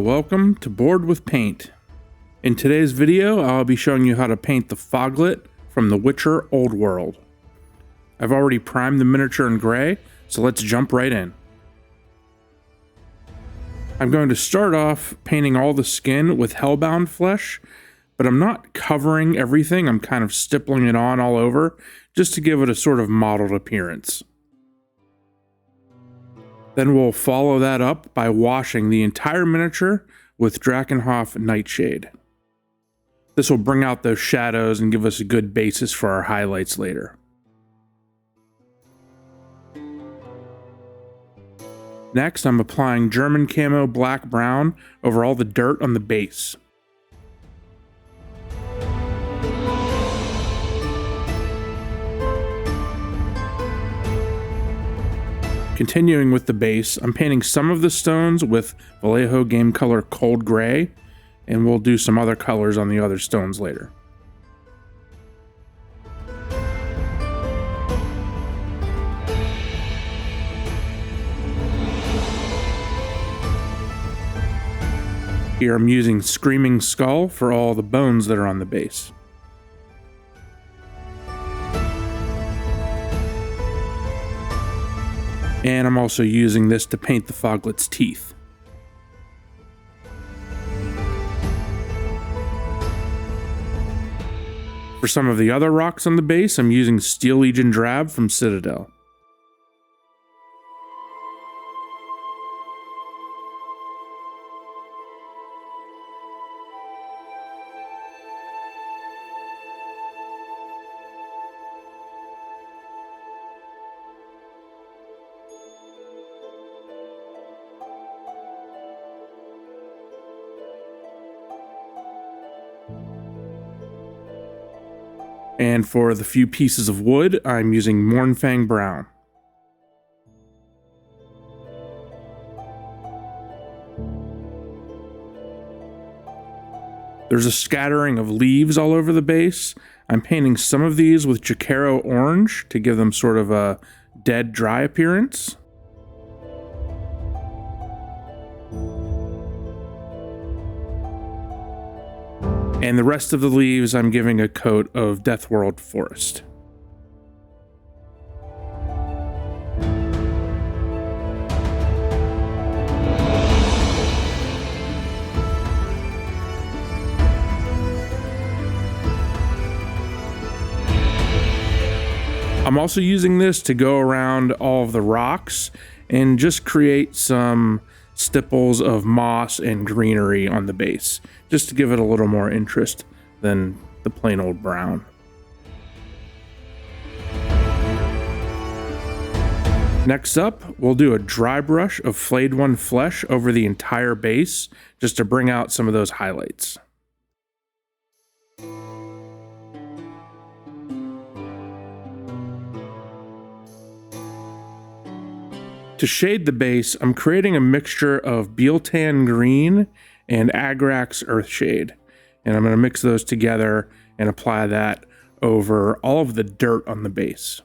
welcome to Board with Paint. In today's video, I'll be showing you how to paint the Foglet from The Witcher Old World. I've already primed the miniature in gray, so let's jump right in. I'm going to start off painting all the skin with Hellbound Flesh, but I'm not covering everything, I'm kind of stippling it on all over, just to give it a sort of mottled appearance. Then we'll follow that up by washing the entire miniature with Drakenhof Nightshade. This will bring out those shadows and give us a good basis for our highlights later. Next, I'm applying German Camo Black Brown over all the dirt on the base. Continuing with the base, I'm painting some of the stones with Vallejo Game Color Cold Gray, and we'll do some other colors on the other stones later. Here I'm using Screaming Skull for all the bones that are on the base. And I'm also using this to paint the Foglet's teeth. For some of the other rocks on the base, I'm using Steel Legion Drab from Citadel. And for the few pieces of wood, I'm using Mournfang Brown. There's a scattering of leaves all over the base. I'm painting some of these with Jokaero Orange to give them sort of a dead, dry appearance. And the rest of the leaves I'm giving a coat of Deathworld Forest. I'm also using this to go around all of the rocks and just create some stipples of moss and greenery on the base, just to give it a little more interest than the plain old brown. Next up, we'll do a dry brush of Flayed One Flesh over the entire base, just to bring out some of those highlights. To shade the base, I'm creating a mixture of Biel-Tan Green and Agrax Earthshade. And I'm going to mix those together and apply that over all of the dirt on the base.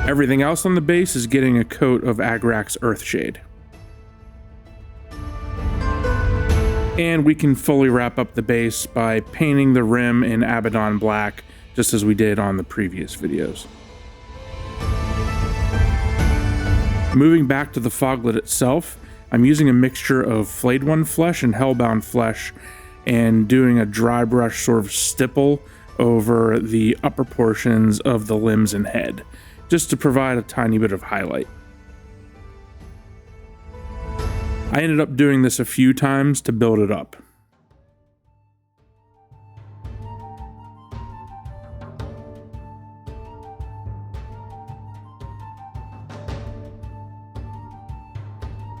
Everything else on the base is getting a coat of Agrax Earthshade. And we can fully wrap up the base by painting the rim in Abaddon Black, just as we did on the previous videos. Moving back to the Foglet itself, I'm using a mixture of Flayed One Flesh and Hellbound Flesh and doing a dry brush sort of stipple over the upper portions of the limbs and head, just to provide a tiny bit of highlight. I ended up doing this a few times to build it up.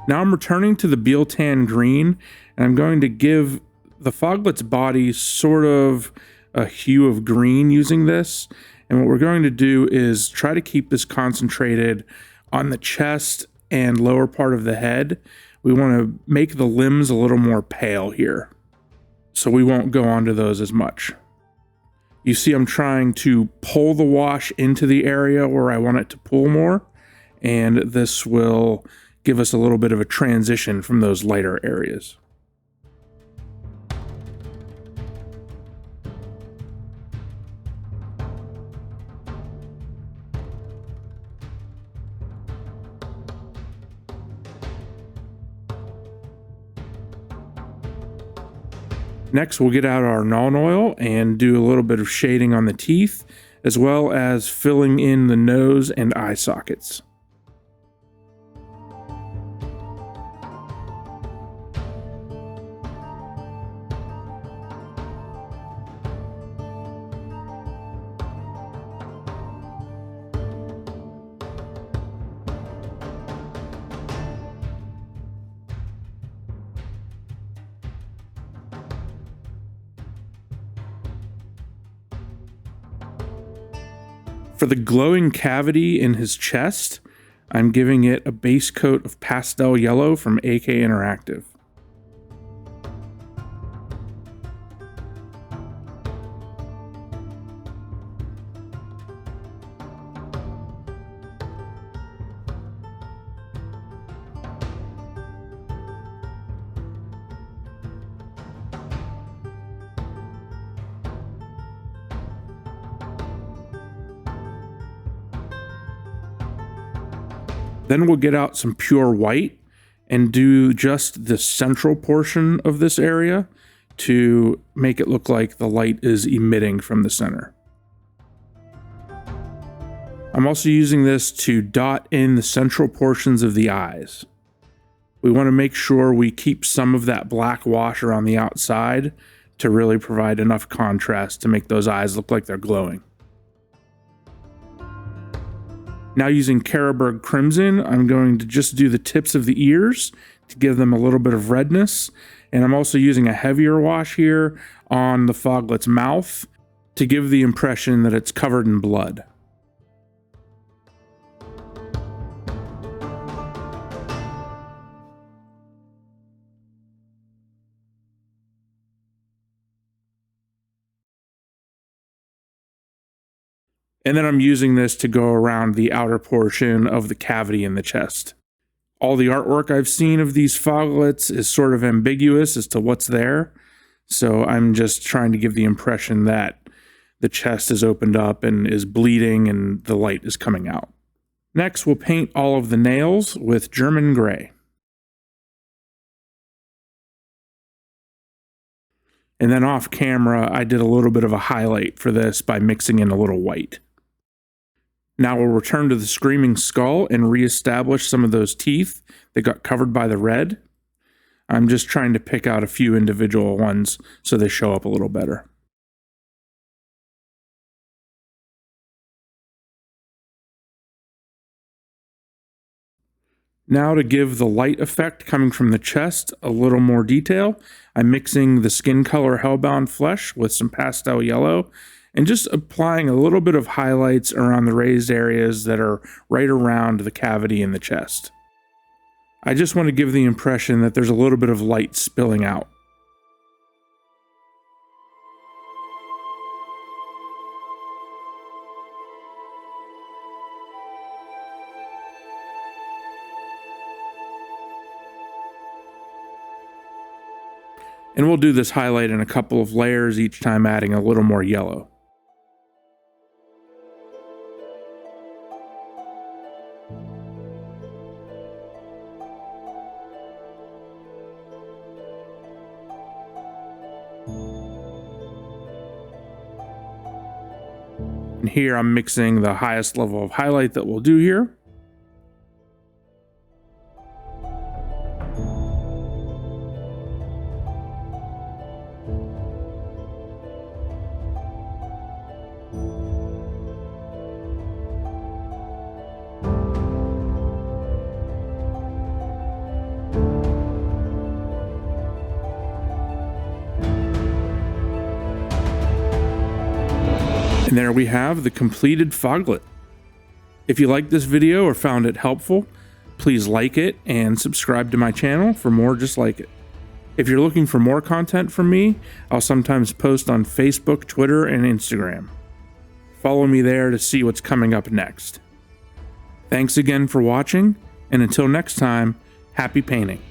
Now I'm returning to the Biel-Tan Green, and I'm going to give the Foglet's body sort of a hue of green using this. And what we're going to do is try to keep this concentrated on the chest and lower part of the head, we want to make the limbs a little more pale here, so we won't go onto those as much. You see I'm trying to pull the wash into the area where I want it to pool more, and this will give us a little bit of a transition from those lighter areas. Next, we'll get out our Nuln Oil and do a little bit of shading on the teeth, as well as filling in the nose and eye sockets. For the glowing cavity in his chest, I'm giving it a base coat of Pastel Yellow from AK Interactive. Then we'll get out some pure white and do just the central portion of this area to make it look like the light is emitting from the center. I'm also using this to dot in the central portions of the eyes. We want to make sure we keep some of that black wash around the outside to really provide enough contrast to make those eyes look like they're glowing. Now using Carroburg Crimson, I'm going to just do the tips of the ears to give them a little bit of redness. And I'm also using a heavier wash here on the Foglet's mouth to give the impression that it's covered in blood. And then I'm using this to go around the outer portion of the cavity in the chest. All the artwork I've seen of these Foglets is sort of ambiguous as to what's there. So I'm just trying to give the impression that the chest is opened up and is bleeding and the light is coming out. Next, we'll paint all of the nails with German gray. And then off camera, I did a little bit of a highlight for this by mixing in a little white. Now we'll return to the Screaming Skull and reestablish some of those teeth that got covered by the red. I'm just trying to pick out a few individual ones so they show up a little better. Now to give the light effect coming from the chest a little more detail, I'm mixing the skin color Hellbound Flesh with some Pastel Yellow and just applying a little bit of highlights around the raised areas that are right around the cavity in the chest. I just want to give the impression that there's a little bit of light spilling out. And we'll do this highlight in a couple of layers, each time adding a little more yellow. And here I'm mixing the highest level of highlight that we'll do here. And there we have the completed Foglet. If you liked this video or found it helpful, Please like it and subscribe to my channel for more just like it. If you're looking for more content from me, I'll sometimes post on Facebook, Twitter, and Instagram. Follow me there to see what's coming up next. Thanks again for watching, and until next time, happy painting.